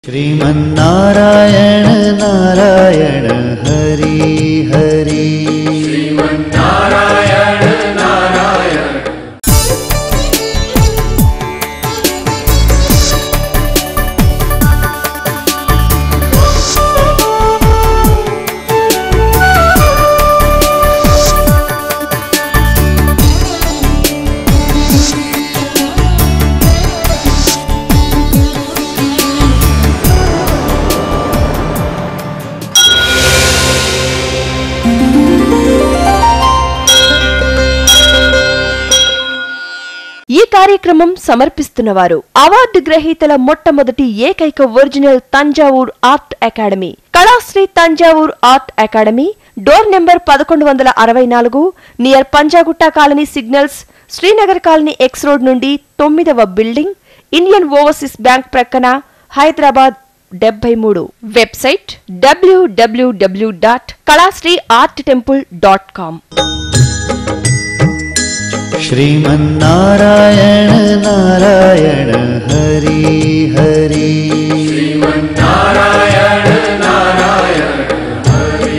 श्रीमन्नारायण नारायण हरि हरि श्रीमन्नारायण नारायण। ఈ కార్యక్రమం సమర్పిస్తున్నవారు అవార్డు గ్రహీతల మొట్టమొదటి ఏకైక original Thanjavur art academy, Kalasri Thanjavur art academy, door number 1164, near Panjagutta colony signals, Srinagar colony X road నుండి 9వ బిల్డింగ్, ఇండియన్ ఓవర్సీస్ బ్యాంక్ ప్రక్కన, హైదరాబాద్ 73. Website www.kalasriarttemple.com. श्रीमन्नारायण नारायण हरि हरि श्रीमन्नारायण नारायण हरि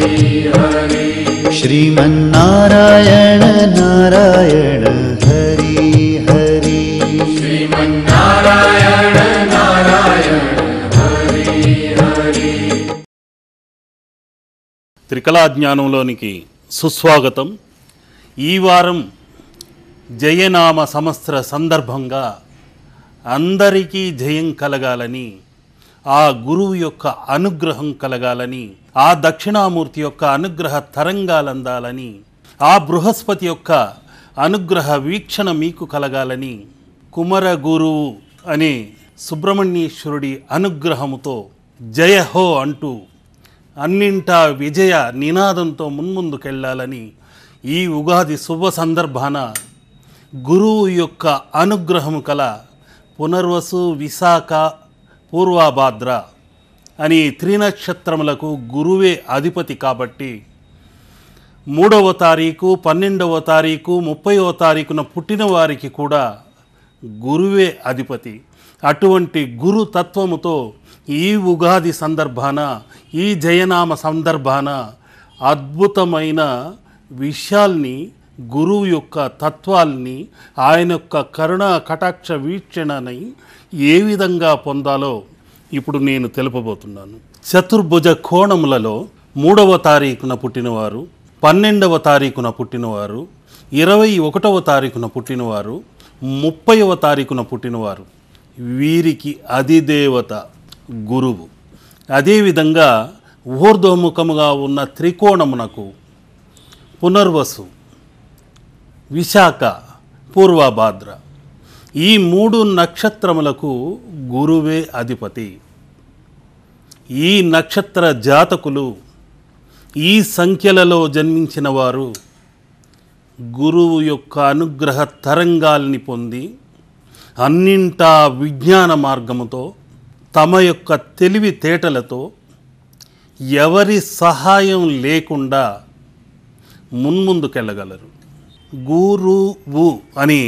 हरि श्रीमन्नारायण नारायण हरि हरि श्रीमन्नारायण नारायण हरि हरि। త్రికళా జ్ఞానంలోనికి సుస్వాగతం. ఈ వారం జయనామ సంవత్సర సందర్భంగా అందరికీ జయం కలగాలని, ఆ గురువు యొక్క అనుగ్రహం కలగాలని, ఆ దక్షిణామూర్తి యొక్క అనుగ్రహ తరంగాలందాలని, ఆ బృహస్పతి యొక్క అనుగ్రహ వీక్షణ మీకు కలగాలని, కుమర గురువు అనే సుబ్రహ్మణ్యేశ్వరుడి అనుగ్రహముతో జయహో అంటూ అన్నింటా విజయ నినాదంతో మున్ముందుకెళ్లాలని ఈ ఉగాది శుభ సందర్భాన గురువు యొక్క అనుగ్రహము కల పునర్వసు, విశాఖ, పూర్వభాద్ర అని త్రినక్షత్రములకు గురువే అధిపతి కాబట్టి 3వ తారీఖు, 12వ తారీఖు, 30వ తారీఖున పుట్టిన వారికి కూడా గురువే అధిపతి. అటువంటి గురు తత్వముతో ఈ ఉగాది సందర్భాన, ఈ జయనామ సందర్భాన అద్భుతమైన విషయాల్ని, గురువు యొక్క తత్వాల్ని, ఆయన యొక్క కరుణా కటాక్ష వీక్షణని ఏ విధంగా పొందాలో ఇప్పుడు నేను తెలుపబోతున్నాను. చతుర్భుజ కోణములలో 3వ తారీఖున పుట్టినవారు, 12వ తారీఖున పుట్టినవారు, 21వ తారీఖున పుట్టినవారు, 30వ తారీఖున పుట్టినవారు, వీరికి అధిదేవత గురువు. అదేవిధంగా ఊర్ధ్వముఖముగా ఉన్న త్రికోణమునకు పునర్వసు, విశాఖ, పూర్వభాద్ర ఈ 3 నక్షత్రములకు గురువే అధిపతి. ఈ నక్షత్ర జాతకులు, ఈ సంఖ్యలలో జన్మించిన వారు గురువు యొక్క అనుగ్రహ తరంగాల్ని పొంది అన్నింటా విజ్ఞాన మార్గముతో, తమ యొక్క తెలివితేటలతో, ఎవరి సహాయం లేకుండా మున్ముందుకెళ్ళగలరు. గురువు అని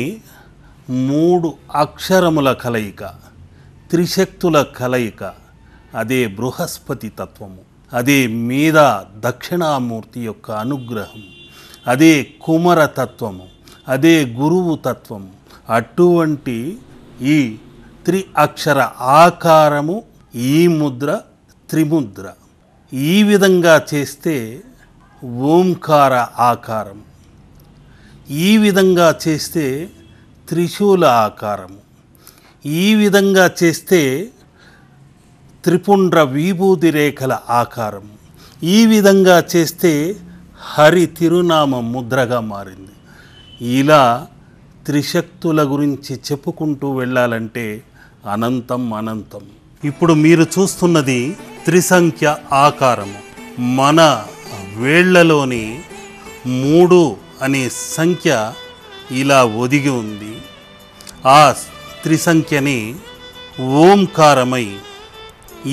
3 అక్షరముల కలయిక, త్రిశక్తుల కలయిక. అదే బృహస్పతి తత్వము, అదే మీద దక్షిణామూర్తి యొక్క అనుగ్రహం, అదే కుమర తత్వము, అదే గురువు తత్వము. అటువంటి ఈ అక్షర ఆకారము, ఈ ముద్ర త్రిముద్ర. ఈ విధంగా చేస్తే ఓంకార ఆకారం, ఈ విధంగా చేస్తే త్రిశూల ఆకారము, ఈ విధంగా చేస్తే త్రిపుండ్ర విభూతి రేఖల ఆకారము, ఈ విధంగా చేస్తే హరి తిరునామ ముద్రగా మారింది. ఇలా త్రిశక్తుల గురించి చెప్పుకుంటూ వెళ్ళాలంటే అనంతం అనంతం. ఇప్పుడు మీరు చూస్తున్నది త్రిసంఖ్య ఆకారము. మన వేళ్లలోని 3 అనే సంఖ్య ఇలా ఒదిగి ఉంది. ఆ త్రిసంఖ్యని ఓంకారమై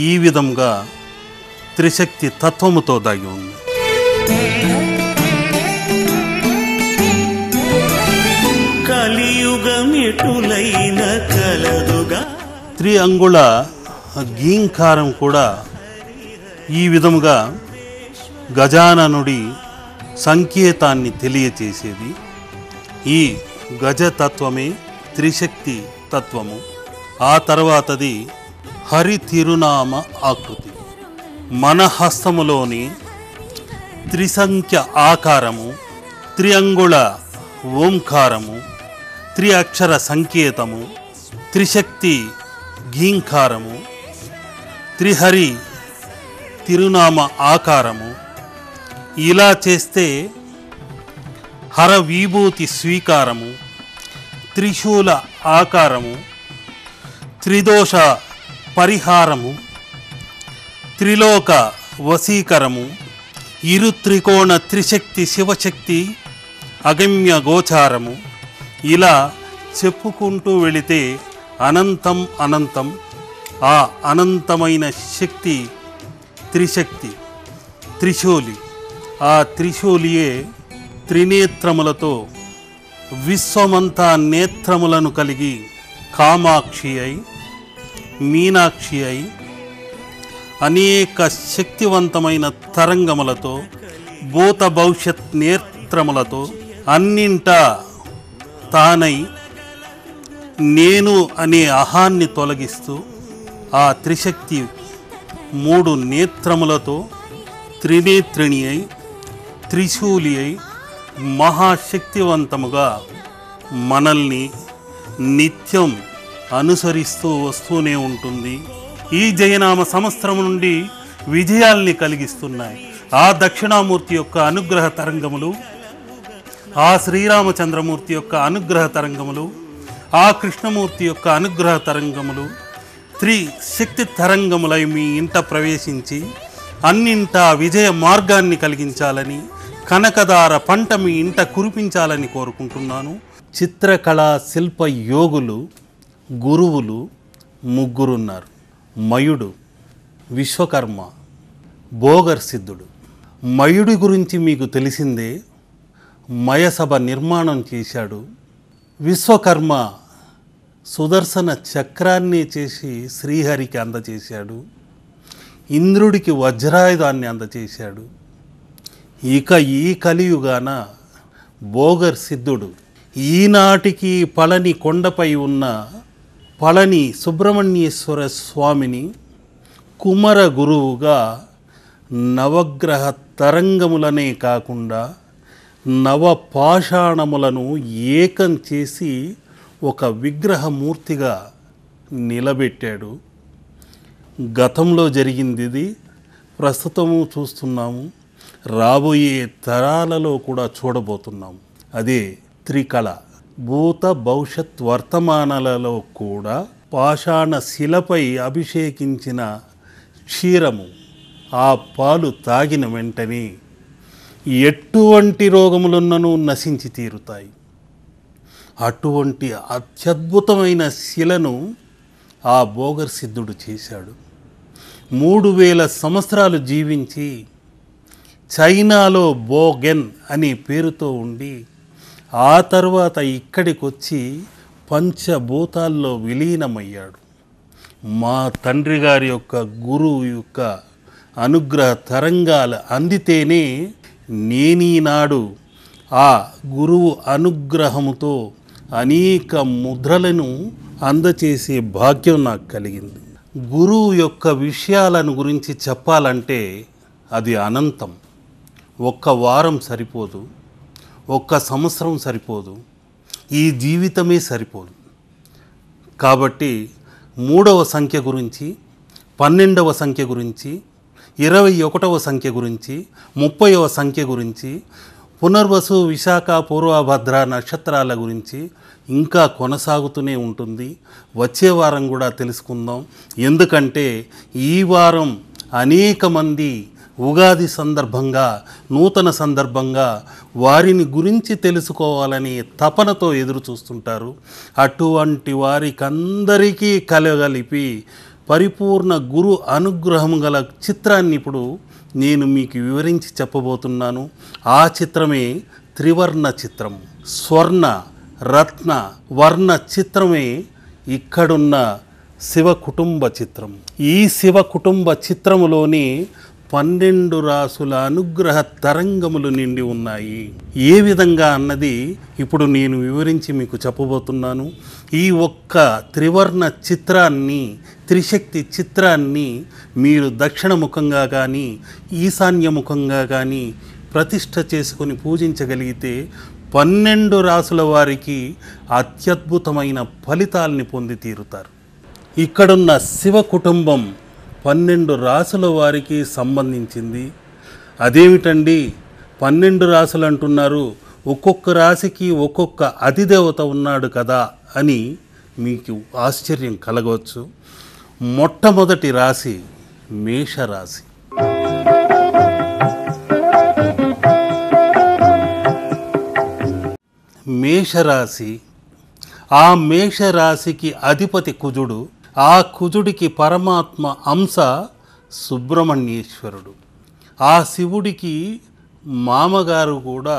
ఈ విధంగా త్రిశక్తి తత్వముతో దాగి ఉంది. కలియుగమిటులైన కలదుగా 3 అంగుళ గీంకారం కూడా ఈ విధముగా గజాననుడి సంకేతాన్ని తెలియచేసేది. ఈ గజతత్వమే త్రిశక్తి తత్వము. ఆ తర్వాతది హరి తిరునామ ఆకృతి. మన హస్తములోని త్రిసంఖ్య ఆకారము, త్రిఅంగుళ ఓంకారము, త్రి అక్షర సంకేతము, త్రిశక్తి గీంకారము, త్రిహరి తిరునామ ఆకారము. ఇలా చేస్తే హర విభూతి స్వీకారము, త్రిశూల ఆకారము, త్రిదోష పరిహారము, త్రిలోక వశీకరము, ఇరు త్రికోణ త్రిశక్తి శివశక్తి అగమ్య గోచారము. ఇలా చెప్పుకుంటూ వెళితే అనంతం అనంతం. ఆ అనంతమైన శక్తి త్రిశక్తి, త్రిశూలి. ఆ త్రిశూలియే త్రినేత్రములతో విశ్వమంతా నేత్రములను కలిగి కామాక్షి అయి, మీనాక్షి అయి, అనేక శక్తివంతమైన తరంగములతో, భూత భవిష్యత్ నేత్రములతో అన్నింటా తానై నేను అనే అహాన్ని తొలగిస్తూ ఆ త్రిశక్తి మూడు నేత్రములతో త్రినేత్రిణి అయి, త్రిశూలి అయి మహాశక్తివంతముగా మనల్ని నిత్యం అనుసరిస్తూ వస్తూనే ఉంటుంది. ఈ జయనామ సంవత్సరం నుండి విజయాల్ని కలిగిస్తున్నాయి. ఆ దక్షిణామూర్తి యొక్క అనుగ్రహ తరంగములు, ఆ శ్రీరామచంద్రమూర్తి యొక్క అనుగ్రహ తరంగములు, ఆ కృష్ణమూర్తి యొక్క అనుగ్రహ తరంగములు త్రిశక్తి తరంగములై మీ ఇంట ప్రవేశించి అన్నింటా విజయ మార్గాన్ని కలిగించాలని, కనకదార పంట మీ ఇంట కురిపించాలని కోరుకుంటున్నాను. చిత్రకళా శిల్ప యోగులు గురువులు ముగ్గురున్నారు. మయుడు, విశ్వకర్మ, భోగర్ సిద్ధుడు. మయుడి గురించి మీకు తెలిసిందే, మయసభ నిర్మాణం చేశాడు. విశ్వకర్మ సుదర్శన చక్రాన్ని చేసి శ్రీహరికి అందచేశాడు. ఇంద్రుడికి వజ్రాయుధాన్ని అందచేశాడు. ఇక ఈ కలియుగాన భోగర్ సిద్ధుడు ఈనాటికి పళని కొండపై ఉన్న పళని సుబ్రహ్మణ్యేశ్వర స్వామిని కుమర గురువుగా నవగ్రహ తరంగములనే కాకుండా నవపాషాణములను ఏకం చేసి ఒక విగ్రహమూర్తిగా నిలబెట్టాడు. గతంలో జరిగింది ఇది, ప్రస్తుతము చూస్తున్నాము, రాబోయే తరాలలో కూడా చూడబోతున్నాము. అదే త్రికళ. భూత భవిష్యత్ వర్తమానాలలో కూడా పాషాణ శిలపై అభిషేకించిన క్షీరము, ఆ పాలు తాగిన వెంటనే ఎటువంటి రోగములున్నను నశించి తీరుతాయి. అటువంటి అత్యద్భుతమైన శిలను ఆ భోగర్ సిద్ధుడు చేశాడు. 3000 సంవత్సరాలు జీవించి చైనాలో బోగెన్ అనే పేరుతో ఉండి ఆ తర్వాత ఇక్కడికి వచ్చి పంచభూతాల్లో విలీనమయ్యాడు. మా తండ్రి గారి యొక్క గురువు యొక్క అనుగ్రహ తరంగాలు అందితేనే నేనీనాడు ఆ గురువు అనుగ్రహముతో అనేక ముద్రలను అందచేసే భాగ్యం నాకు కలిగింది. గురువు యొక్క విషయాలను గురించి చెప్పాలంటే అది అనంతం. ఒక్క వారం సరిపోదు, ఒక్క సంవత్సరం సరిపోదు, ఈ జీవితమే సరిపోదు. కాబట్టి 3వ సంఖ్య గురించి, 12వ సంఖ్య గురించి, 21వ సంఖ్య గురించి, 30వ సంఖ్య గురించి, పునర్వసు, విశాఖ, పూర్వభద్ర నక్షత్రాల గురించి ఇంకా కొనసాగుతూనే ఉంటుంది. వచ్చే వారం కూడా తెలుసుకుందాం. ఎందుకంటే ఈ వారం అనేక మంది ఉగాది సందర్భంగా, నూతన సందర్భంగా వారిని గురించి తెలుసుకోవాలని తపనతో ఎదురు చూస్తుంటారు. అటువంటి వారికందరికీ కలగలిపి పరిపూర్ణ గురు అనుగ్రహం గల చిత్రాన్ని ఇప్పుడు నేను మీకు వివరించి చెప్పబోతున్నాను. ఆ చిత్రమే త్రివర్ణ చిత్రం. స్వర్ణ రత్న వర్ణ చిత్రమే ఇక్కడున్న శివ కుటుంబ చిత్రం. ఈ శివ కుటుంబ చిత్రములోని 12 రాసుల అనుగ్రహ తరంగములు నిండి ఉన్నాయి. ఏ విధంగా అన్నది ఇప్పుడు నేను వివరించి మీకు చెప్పబోతున్నాను. ఈ ఒక్క త్రివర్ణ చిత్రాన్ని, త్రిశక్తి చిత్రాన్ని మీరు దక్షిణముఖంగా కానీ ఈశాన్యముఖంగా కానీ ప్రతిష్ఠ చేసుకొని పూజించగలిగితే 12 రాసుల వారికి అత్యద్భుతమైన ఫలితాలని పొంది తీరుతారు. ఇక్కడున్న శివ కుటుంబం 12 రాసుల వారికి సంబంధించింది. అదేమిటండి 12 రాసులు అంటున్నారు, ఒక్కొక్క రాశికి ఒక్కొక్క అధిదేవత ఉన్నాడు కదా అని మీకు ఆశ్చర్యం కలగవచ్చు. మొట్టమొదటి రాశి మేషరాశి. మేషరాశి, ఆ మేషరాశికి అధిపతి కుజుడు. ఆ కుజుడికి పరమాత్మ అంశ సుబ్రహ్మణ్యేశ్వరుడు. ఆ శివుడికి మామగారు కూడా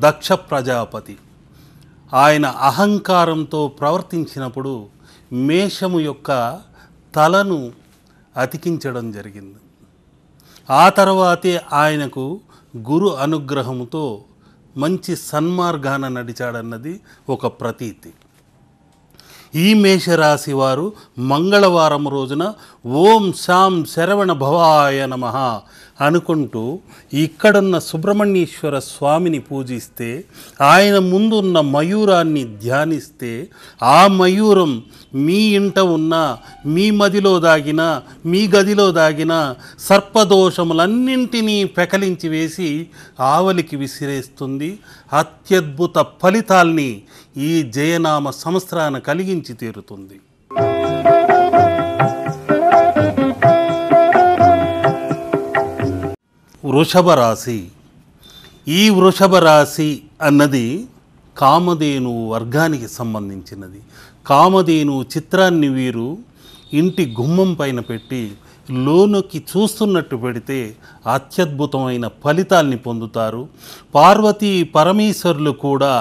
దక్ష ప్రజాపతి. ఆయన అహంకారంతో ప్రవర్తించినప్పుడు మేషము యొక్క తలను అతికించడం జరిగింది. ఆ తర్వాతే ఆయనకు గురు అనుగ్రహముతో మంచి సన్మార్గాన నడిచాడన్నది ఒక ప్రతీతి. ఈ మేషరాశి వారు మంగళవారం రోజున ఓం శాం శరవణ భవాయ నమః అనుకుంటూ ఇక్కడున్న సుబ్రహ్మణ్యేశ్వర స్వామిని పూజిస్తే, ఆయన ముందున్న మయూరాన్ని ధ్యానిస్తే, ఆ మయూరం మీ ఇంట ఉన్న, మీ మదిలో దాగిన, మీ గదిలో దాగిన సర్పదోషములన్నింటినీ పెకలించి వేసి ఆవలికి విసిరేస్తుంది. అత్యద్భుత ఫలితాల్ని ఈ జయనామ సంవత్సరాన కలిగించి తీరుతుంది. వృషభ రాశి. ఈ వృషభ రాశి అన్నది కామధేను వర్గానికి సంబంధించినది. కామధేను చిత్రాన్ని వీరు ఇంటి గుమ్మం పైన పెట్టి లోనుకి చూస్తున్నట్టు పెడితే అత్యద్భుతమైన ఫలితాల్ని పొందుతారు. పార్వతీ పరమేశ్వరులు కూడా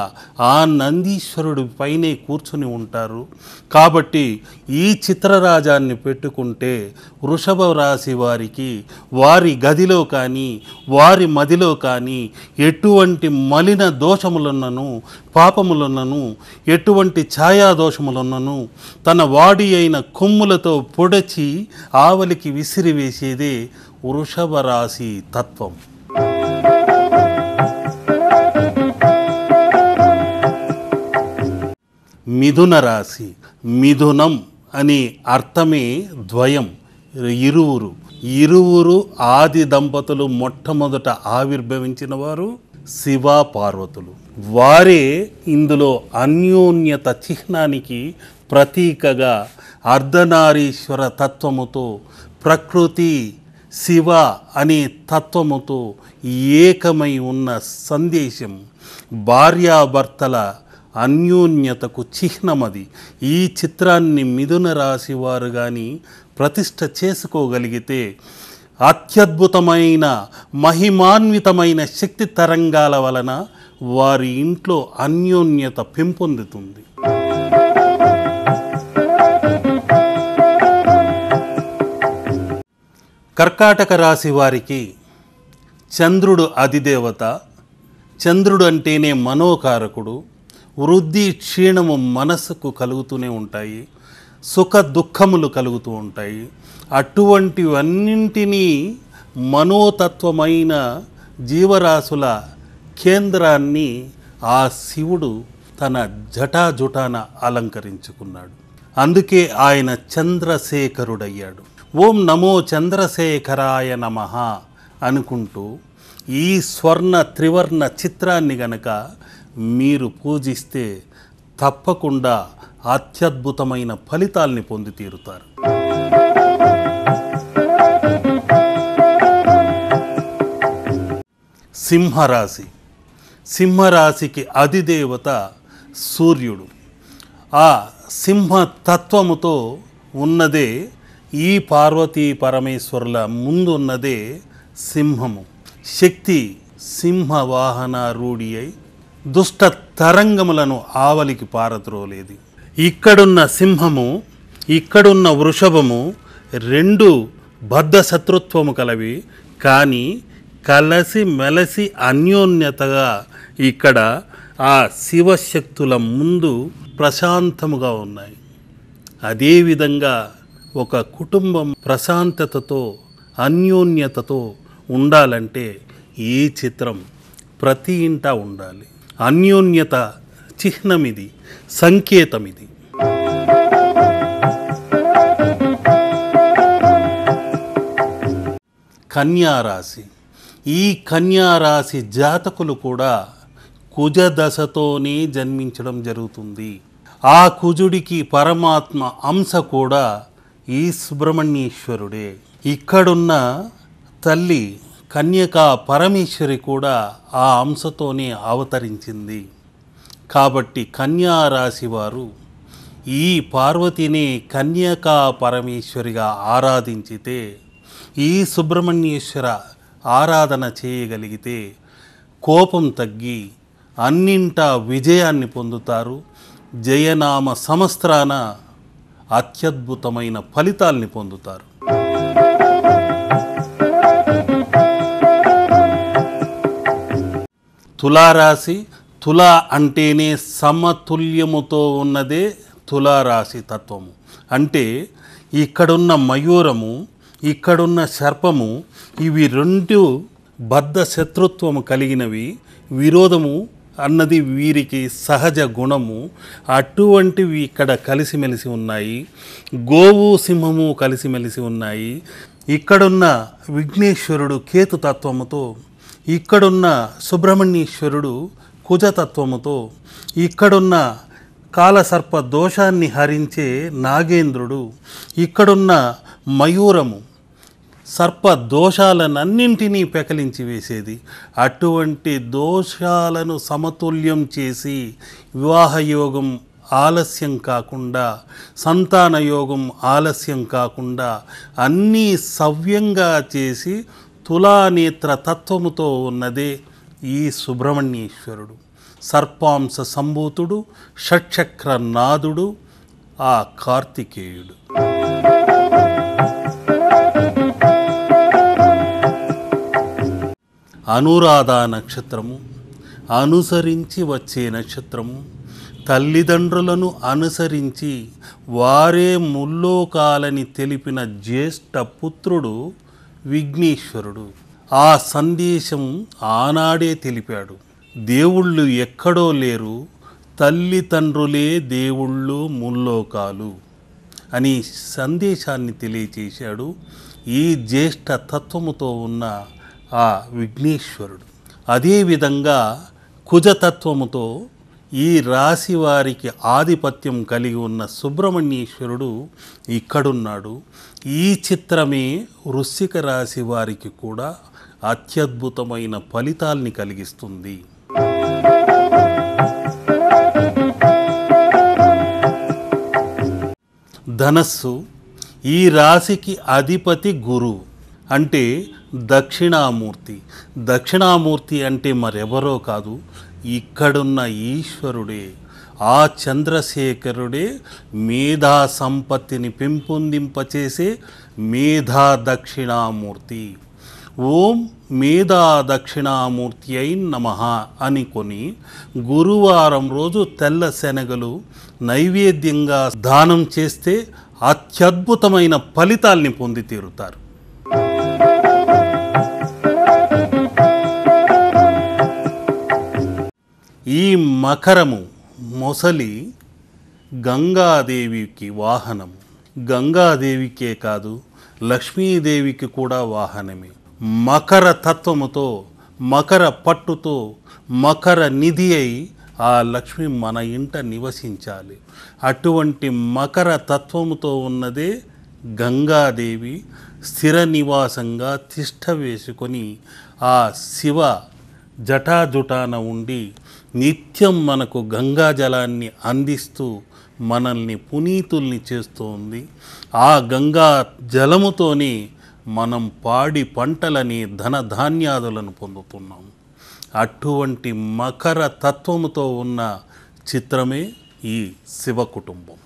ఆ నందీశ్వరుడి పైనే కూర్చుని ఉంటారు. కాబట్టి ఈ చిత్రరాజాన్ని పెట్టుకుంటే వృషభ రాశి వారికి వారి గదిలో కానీ వారి మదిలో కానీ ఎటువంటి మలిన దోషములున్నను, పాపములున్నను, ఎటువంటి ఛాయాదోషములున్నను తన వాడి అయిన కొమ్ములతో పొడచి ఆవలికి విసిరివేసేదే వృషభ రాశి తత్వం. మిథున రాశి. మిథునం అనే అర్థమే ద్వయం, ఇరువురు. ఇరువురు ఆది దంపతులు మొట్టమొదట ఆవిర్భవించిన వారు శివ పార్వతులు. వారే ఇందులో అన్యోన్యత చిహ్నానికి ప్రతీకగా అర్ధనారీశ్వర తత్వముతో, ప్రకృతి శివ అనే తత్వముతో ఏకమై ఉన్న సందేశం భార్యాభర్తల అన్యోన్యతకు చిహ్నమది. ఈ చిత్రాన్ని మిథున రాశి వారు కానీ ప్రతిష్ఠ చేసుకోగలిగితే అత్యద్భుతమైన మహిమాన్వితమైన శక్తి తరంగాల వలన వారి ఇంట్లో అన్యోన్యత పెంపొందుతుంది. కర్కాటక రాశి వారికి చంద్రుడు అధిదేవత. చంద్రుడు అంటేనే మనోకారకుడు. వృద్ధి క్షీణము మనస్సుకు కలుగుతూనే ఉంటాయి, సుఖ దుఃఖములు కలుగుతూ ఉంటాయి. అటువంటివన్నింటినీ మనోతత్వమైన జీవరాశుల కేంద్రాన్ని ఆ శివుడు తన జటాజుటాన అలంకరించుకున్నాడు. అందుకే ఆయన చంద్రశేఖరుడయ్యాడు. ఓం నమో చంద్రశేఖరాయ నమః అనుకుంటూ ఈ స్వర్ణ త్రివర్ణ చిత్రాన్ని గనక మీరు పూజిస్తే తప్పకుండా అత్యద్భుతమైన ఫలితాల్ని పొంది తీరుతారు. సింహరాశి. సింహరాశికి అధిదేవత సూర్యుడు. ఆ సింహ తత్వముతో ఉన్నదే ఈ పార్వతీ పరమేశ్వరుల ముందున్నదే సింహము. శక్తి సింహవాహన రూఢి అయి దుష్ట తరంగములను ఆవలికి పారద్రోలేది. ఇక్కడున్న సింహము ఇక్కడున్న వృషభము రెండు బద్ధ శత్రుత్వము కలవి, కానీ కలసి మెలసి అన్యోన్యతగా ఇక్కడ ఆ శివశక్తుల ముందు ప్రశాంతముగా ఉన్నాయి. అదేవిధంగా ఒక కుటుంబం ప్రశాంతతతో అన్యోన్యతతో ఉండాలంటే ఈ చిత్రం ప్రతి ఇంటా ఉండాలి. అన్యోన్యత చిహ్నమిది, సంకేతమిది. కన్యారాశి. ఈ కన్యారాశి జాతకులు కూడా కుజదశతోనే జన్మించడం జరుగుతుంది. ఆ కుజుడికి పరమాత్మ అంశ కూడా ఈ సుబ్రహ్మణ్యేశ్వరుడే. ఇక్కడున్న తల్లి కన్యకా పరమేశ్వరి కూడా ఆ అంశతోనే అవతరించింది. కాబట్టి కన్యారాశి వారు ఈ పార్వతిని కన్యకా పరమేశ్వరిగా ఆరాధించితే, ఈ సుబ్రహ్మణ్యేశ్వర ఆరాధన చేయగలిగితే కోపం తగ్గి అన్నింటా విజయాన్ని పొందుతారు. జయనామ సంవత్సరాన అత్యద్భుతమైన ఫలితాల్ని పొందుతారు. తులారాశి. తులా అంటేనే సమతుల్యముతో ఉన్నదే తులారాశి తత్వము. అంటే ఇక్కడున్న మయూరము, ఇక్కడున్న సర్పము, ఇవి రెండు బద్ధ శత్రుత్వము కలిగినవి. విరోధము అన్నది వీరికి సహజ గుణము. అటువంటివి ఇక్కడ కలిసిమెలిసి ఉన్నాయి. గోవు సింహము కలిసిమెలిసి ఉన్నాయి. ఇక్కడున్న విఘ్నేశ్వరుడు కేతుతత్వముతో, ఇక్కడున్న సుబ్రహ్మణ్యేశ్వరుడు కుజతత్వముతో, ఇక్కడున్న కాలసర్ప దోషాన్ని హరించే నాగేంద్రుడు, ఇక్కడున్న మయూరము సర్ప దోషాలనన్నింటినీ పెకలించి వేసేది. అటువంటి దోషాలను సమతుల్యం చేసి వివాహయోగం ఆలస్యం కాకుండా, సంతాన యోగం ఆలస్యం కాకుండా అన్నీ సవ్యంగా చేసి తులానేత్ర తత్వముతో ఉన్నదే ఈ సుబ్రహ్మణ్యేశ్వరుడు. సర్పాంశ సంభూతుడు, షట్చక్ర నాదుడు ఆ కార్తికేయుడు. అనురాధ నక్షత్రము అనుసరించి వచ్చే నక్షత్రము. తల్లిదండ్రులను అనుసరించి వారే ముల్లోకాలని తెలిపిన జ్యేష్ఠ పుత్రుడు విఘ్నేశ్వరుడు. ఆ సందేశం ఆనాడే తెలిపాడు. దేవుళ్ళు ఎక్కడో లేరు, తల్లిదండ్రులే దేవుళ్ళు ముల్లోకాలు అని సందేశాన్ని తెలియచేశాడు ఈ జ్యేష్ఠ తత్వముతో ఉన్న ఆ విఘ్నేశ్వరుడు. అదేవిధంగా కుజతత్వముతో ఈ రాశి వారికి ఆధిపత్యం కలిగి ఉన్న సుబ్రహ్మణ్యేశ్వరుడు ఇక్కడున్నాడు. ఈ చిత్రమే వృశ్చిక రాశి వారికి కూడా అత్యద్భుతమైన ఫలితాల్ని కలిగిస్తుంది. ధనస్సు. ఈ రాశికి అధిపతి గురువు, అంటే దక్షిణామూర్తి. దక్షిణామూర్తి అంటే మరెవరో కాదు, ఇక్కడున్న ఈశ్వరుడే. ఆ చంద్రశేఖరుడే మేధా సంపత్తిని పెంపొందింపచేసే మేధా దక్షిణామూర్తి. ఓం మేధా దక్షిణామూర్తి అయి నమః అనుకొని గురువారం రోజు తెల్ల శనగలు నైవేద్యంగా దానం చేస్తే అత్యద్భుతమైన ఫలితాల్ని పొంది తీరుతారు. ఈ మకరము మొసలి గంగాదేవికి వాహనము. గంగాదేవికే కాదు, లక్ష్మీదేవికి కూడా వాహనమే. మకర తత్వముతో, మకర పట్టుతో, మకర నిధి అయి ఆ లక్ష్మి మన ఇంట నివసించాలి. అటువంటి మకర తత్వముతో ఉన్నదే గంగాదేవి. స్థిర నివాసంగా తిష్ట వేసుకొని ఆ శివ జటాజుటాన ఉండి నిత్యం మనకు గంగా జలాన్ని అందిస్తూ మనల్ని పునీతుల్ని చేస్తోంది. ఆ గంగా జలముతోనే మనం పాడి పంటలని ధనధాన్యాదులను పొందుతున్నాం. అటువంటి మకర తత్వముతో ఉన్న చిత్రమే ఈ శివ కుటుంబం.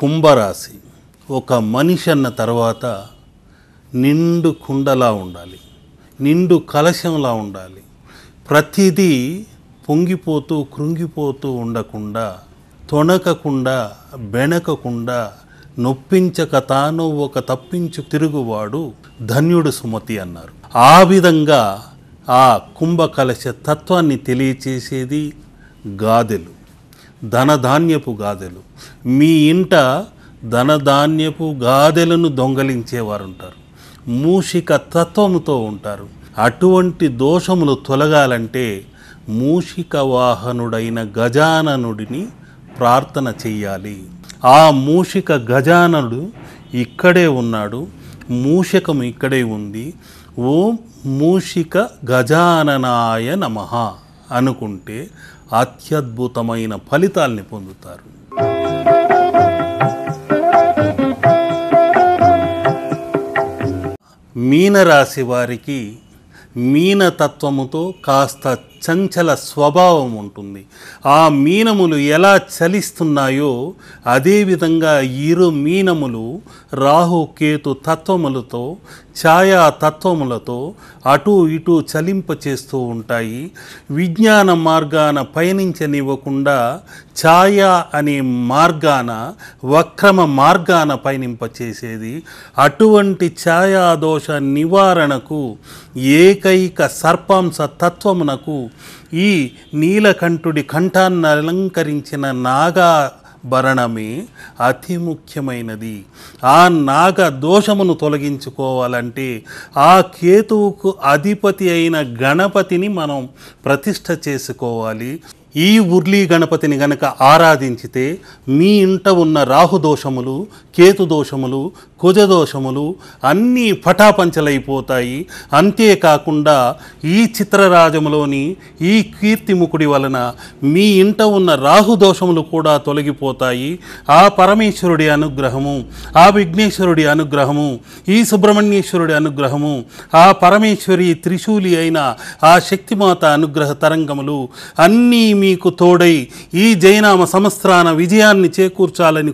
కుంభరాశి ఒక మనిషి అన్న తర్వాత నిండు కుండలా ఉండాలి, నిండు కలశంలా ఉండాలి. ప్రతిదీ పొంగిపోతూ కృంగిపోతూ ఉండకుండా, తొణకకుండా బెణకకుండా, నొప్పించక తాను ఒక తప్పించు తిరుగువాడు ధన్యుడు సుమతి అన్నారు. ఆ విధంగా ఆ కుంభకలశ తత్వాన్ని తెలియచేసేది గాదెలు, ధనధాన్యపు గాదెలు. మీ ఇంట ధనధాన్యపు గాదెలను దొంగలించేవారు ఉంటారు, మూషిక తత్వముతో ఉంటారు. అటువంటి దోషములు తొలగాలంటే మూషిక వాహనుడైన గజాననుడిని ప్రార్థన చెయ్యాలి. ఆ మూషిక గజాననుడు ఇక్కడే ఉన్నాడు, మూషికము ఇక్కడే ఉంది. ఓం మూషిక గజాననాయ నమః అనుకుంటే అత్యద్భుతమైన ఫలితాల్ని పొందుతారు. మీనరాశి వారికి మీనతత్వముతో కాస్త చంచల స్వభావం ఉంటుంది. ఆ మీనములు ఎలా చలిస్తున్నాయో అదేవిధంగా ఇరు మీనములు రాహుకేతు తత్వములతో, ఛాయా తత్వములతో అటు ఇటు చలింపచేస్తూ ఉంటాయి. విజ్ఞాన మార్గాన పయనించనివ్వకుండా ఛాయా అనే మార్గాన, వక్రమ మార్గాన పయనింపచేసేది. అటువంటి ఛాయాదోష నివారణకు ఏకైక సర్పాంశ తత్వమునకు ఈ నీలకంఠుడి కంఠాన్ని అలంకరించిన నాగాభరణమే అతి ముఖ్యమైనది. ఆ నాగ దోషమును తొలగించుకోవాలంటే ఆ కేతువుకు అధిపతి అయిన గణపతిని మనం ప్రతిష్ఠ చేసుకోవాలి. ఈ ఉర్లీ గణపతిని గనక ఆరాధించితే మీ ఇంట ఉన్న రాహుదోషములు, కేతుదోషములు, కుజదోషములు అన్నీ పటాపంచలైపోతాయి. అంతేకాకుండా ఈ చిత్రరాజములోని ఈ కీర్తిముఖుడి వలన మీ ఇంట ఉన్న రాహుదోషములు కూడా తొలగిపోతాయి. ఆ పరమేశ్వరుడి అనుగ్రహము, ఆ విఘ్నేశ్వరుడి అనుగ్రహము, ఈ సుబ్రహ్మణ్యేశ్వరుడి అనుగ్రహము, ఆ పరమేశ్వరి త్రిశూలి అయిన ఆ శక్తిమాత అనుగ్రహ తరంగములు అన్నీ మీకు తోడై ఈ జయనామ సంవత్సరాన విజయాన్ని చేకూర్చాలని